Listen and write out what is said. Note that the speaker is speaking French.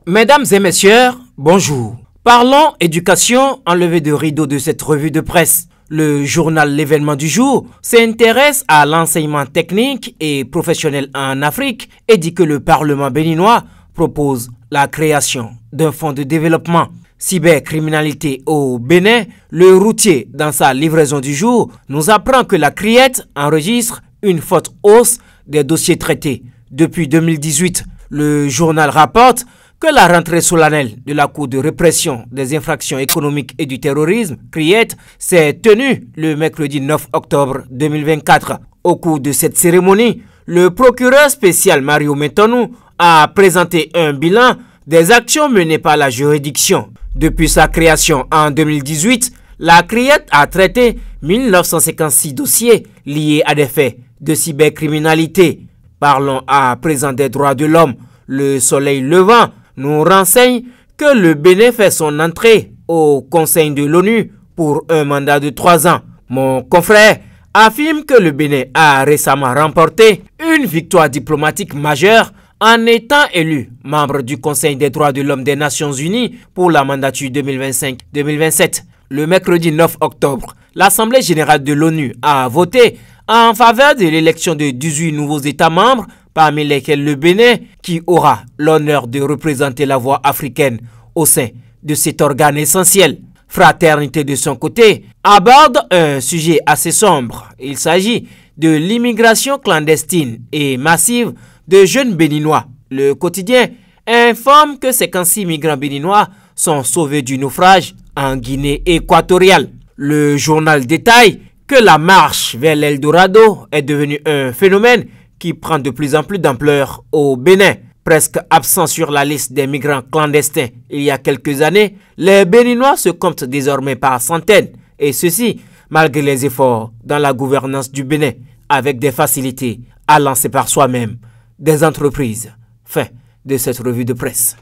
Mesdames et messieurs, bonjour. Parlons éducation en levée de rideau de cette revue de presse. Le journal L'événement du jour s'intéresse à l'enseignement technique et professionnel en Afrique et dit que le Parlement béninois propose la création d'un fonds de développement. Cybercriminalité au Bénin, le routier dans sa livraison du jour nous apprend que la criette enregistre une forte hausse des dossiers traités. Depuis 2018, le journal rapporte que la rentrée solennelle de la Cour de répression des infractions économiques et du terrorisme, CRIET, s'est tenue le mercredi 9 octobre 2024. Au cours de cette cérémonie, le procureur spécial Mario Metonou a présenté un bilan des actions menées par la juridiction. Depuis sa création en 2018, la CRIET a traité 1956 dossiers liés à des faits de cybercriminalité. Parlons à présent des droits de l'homme. Le Soleil levant nous renseigne que le Bénin fait son entrée au Conseil de l'ONU pour un mandat de 3 ans. Mon confrère affirme que le Bénin a récemment remporté une victoire diplomatique majeure en étant élu membre du Conseil des droits de l'homme des Nations Unies pour la mandature 2025-2027. Le mercredi 9 octobre, l'Assemblée générale de l'ONU a voté en faveur de l'élection de 18 nouveaux États membres, parmi lesquels le Bénin, qui aura l'honneur de représenter la voix africaine au sein de cet organe essentiel. Fraternité, de son côté, aborde un sujet assez sombre. Il s'agit de l'immigration clandestine et massive de jeunes béninois. Le quotidien informe que 56 migrants béninois sont sauvés du naufrage en Guinée équatoriale. Le journal détaille que la marche vers l'Eldorado est devenue un phénomène qui prend de plus en plus d'ampleur au Bénin. Presque absent sur la liste des migrants clandestins il y a quelques années, les Béninois se comptent désormais par centaines, et ceci malgré les efforts dans la gouvernance du Bénin, avec des facilités à lancer par soi-même des entreprises. Fin de cette revue de presse.